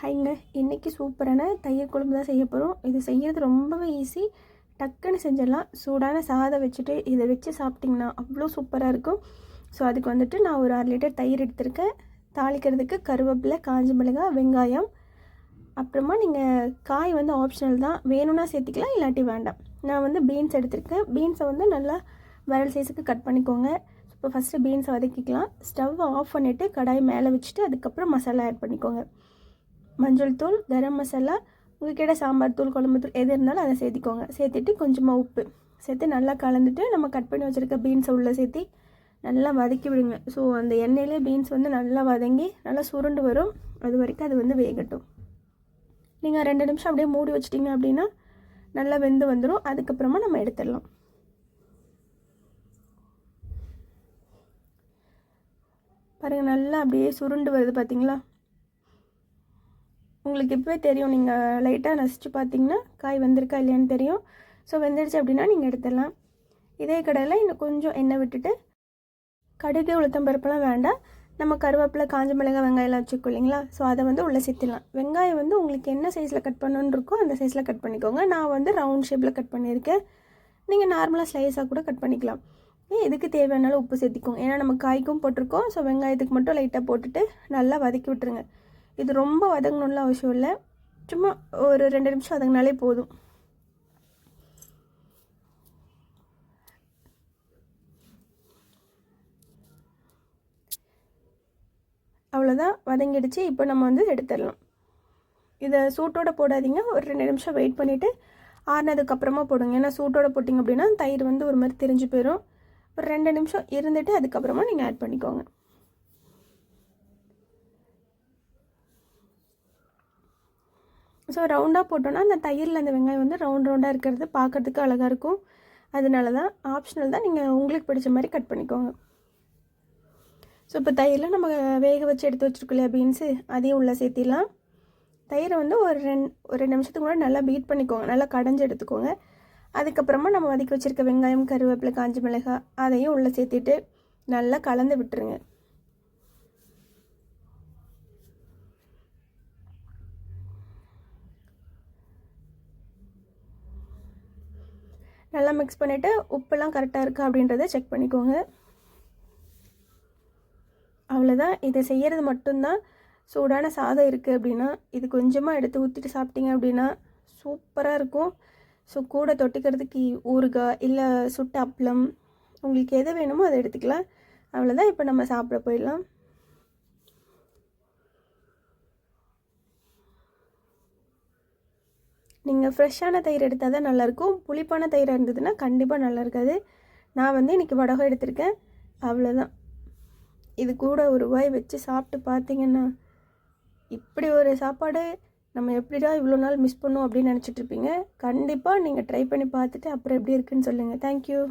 ஹைங்க, இன்றைக்கி சூப்பரான தயிர் குழம்பு தான் செய்ய போகிறோம். இது செய்கிறது ரொம்பவே ஈஸி. டக்குன்னு செஞ்சிடலாம். சூடான சாதம் வச்சுட்டு இதை வச்சு சாப்பிட்டிங்கன்னா அவ்வளோ சூப்பராக இருக்கும். ஸோ அதுக்கு வந்துட்டு நான் ஒரு 1/2 லிட்டர் தயிர் எடுத்திருக்கேன். தாளிக்கிறதுக்கு கருவேப்பிலை, காஞ்ச மிளகாய், வெங்காயம், அப்புறமா நீங்கள் காய் வந்து ஆப்ஷனல் தான், வேணும்னா சேர்த்திக்கலாம், இல்லாட்டி வேண்டாம். நான் வந்து பீன்ஸ் எடுத்திருக்கேன். பீன்ஸை வந்து நல்லா விரல் சைஸுக்கு கட் பண்ணிக்கோங்க. இப்போ ஃபஸ்ட்டு பீன்ஸை வதக்கிக்கலாம். ஸ்டவ் ஆஃப் பண்ணிவிட்டு கடாய் மேலே வச்சுட்டு அதுக்கப்புறம் மசாலா ஆட் பண்ணிக்கோங்க. மஞ்சள் தூள், கரம் மசாலா, உங்கள்கிட்ட சாம்பார் தூள், குழம்பு தூள் எது இருந்தாலும் அதை சேர்த்திக்கோங்க. சேர்த்துட்டு கொஞ்சமாக உப்பு சேர்த்து நல்லா கலந்துட்டு நம்ம கட் பண்ணி வச்சுருக்க பீன்ஸை உள்ளே சேர்த்து நல்லா வதக்கி விடுங்க. ஸோ அந்த எண்ணெயிலே பீன்ஸ் வந்து நல்லா வதங்கி நல்லா சுருண்டு வரும். அது வரைக்கும் அது வந்து வேகட்டும். நீங்கள் 2 நிமிஷம் அப்படியே மூடி வச்சிட்டிங்க அப்படின்னா நல்லா வெந்து வந்துடும். அதுக்கப்புறமா நம்ம எடுத்துடலாம். பாருங்கள், நல்லா அப்படியே சுருண்டு வருது பார்த்தீங்களா? உங்களுக்கு இப்போவே தெரியும். நீங்கள் லைட்டாக நசிச்சு பார்த்தீங்கன்னா காய் வெந்திருக்கா இல்லையான்னு தெரியும். ஸோ வெந்துடுச்சு அப்படின்னா நீங்கள் எடுத்துடலாம். இதே கடையில் இன்னும் கொஞ்சம் எண்ணெய் விட்டுட்டு கடுகு, உளுத்தம் பருப்பெல்லாம் வேண்டாம். நம்ம கருவேப்பிலை, காஞ்ச மிளகாய், வெங்காயம்லாம் வச்சுக்கோ இல்லைங்களா? ஸோ அதை வந்து உள்ளே சேர்த்துடலாம். வெங்காயம் வந்து உங்களுக்கு என்ன சைஸில் கட் பண்ணணுன்னு இருக்கோ அந்த சைஸில் கட் பண்ணிக்கோங்க. நான் வந்து ரவுண்ட் ஷேப்பில் கட் பண்ணியிருக்கேன். நீங்கள் நார்மலாக ஸ்லைஸாக கூட கட் பண்ணிக்கலாம். இதுக்கு தேவையானாலும் உப்பு சேர்த்திக்கோங்க. ஏன்னா நம்ம காய்க்கும் போட்டிருக்கோம். ஸோ வெங்காயத்துக்கு மட்டும் லைட்டாக போட்டுட்டு நல்லா வதக்கி விட்டுருங்க. இது ரொம்ப வதங்கணும்னு அவசியம் இல்லை. சும்மா ஒரு 2 நிமிஷம் வதங்கினாலே போதும். அவ்வளோதான், வதங்கிடுச்சு. இப்போ நம்ம வந்து எடுத்துடலாம். இதை சூட்டோடு போடாதீங்க. ஒரு 2 நிமிஷம் வெயிட் பண்ணிவிட்டு ஆறுனதுக்கப்புறமா போடுங்க. ஏன்னா சூட்டோடு போட்டிங்க அப்படின்னா தயிர் வந்து ஒரு மாதிரி திரிஞ்சு போயிடும். ஒரு 2 நிமிஷம் இருந்துட்டு அதுக்கப்புறமா நீங்கள் ஆட் பண்ணிக்கோங்க. ஸோ ரவுண்டாக போட்டோன்னா அந்த தயிரில் அந்த வெங்காயம் வந்து ரவுண்டாக இருக்கிறது பார்க்குறதுக்கு அழகாக இருக்கும். அதனால தான் ஆப்ஷனல் தான், நீங்கள் உங்களுக்கு பிடிச்ச மாதிரி கட் பண்ணிக்கோங்க. ஸோ இப்போ தயிரில் நம்ம வேக வச்சு எடுத்து வச்சுருக்கோம் இல்லையா பீன்ஸு, அதையும் உள்ளே சேர்த்திடலாம். தயிரை வந்து ஒரு 2 நிமிஷத்துக்கு முன்னாடி நல்லா பீட் பண்ணிக்கோங்க. நல்லா கடைஞ்சி எடுத்துக்கோங்க. அதுக்கப்புறமா நம்ம வதக்கி வச்சுருக்க வெங்காயம், கருவேப்பிலை, காஞ்ச மிளகாய் அதையும் உள்ளே சேர்த்திட்டு நல்லா கலந்து விட்டுருங்க. நல்லா மிக்ஸ் பண்ணிவிட்டு உப்புலாம் கரெக்டாக இருக்கா அப்படின்றத செக் பண்ணிக்கோங்க. அவ்வளோதான். இதை செய்கிறது மட்டும்தான். சூடான சாதம் இருக்குது அப்படின்னா இது கொஞ்சமாக எடுத்து ஊற்றிட்டு சாப்பிட்டீங்க அப்படின்னா சூப்பராக இருக்கும். ஸோ கூட தொட்டிக்கிறதுக்கு ஊறுகாய் இல்லை சுட்ட அப்பளம், உங்களுக்கு எது வேணுமோ அதை எடுத்துக்கலாம். அவ்வளோதான். இப்போ நம்ம சாப்பிட போயிடலாம். நீங்கள் ஃப்ரெஷ்ஷான தயிர் எடுத்தால் தான் நல்லாயிருக்கும். புளிப்பான தயிராக இருந்ததுன்னா கண்டிப்பாக நல்லா இருக்காது. நான் வந்து இன்றைக்கி வடகம் எடுத்திருக்கேன். அவ்வளோதான். இது கூட ஒரு வாய் வச்சு சாப்பிட்டு பார்த்தீங்கன்னா இப்படி ஒரு சாப்பாடு நம்ம எப்படிடா இவ்வளோ நாள் மிஸ் பண்ணோம் அப்படின்னு நினச்சிட்ருப்பீங்க. கண்டிப்பாக நீங்கள் ட்ரை பண்ணி பார்த்துட்டு அப்புறம் எப்படி இருக்குன்னு சொல்லுங்கள். தேங்க்யூ.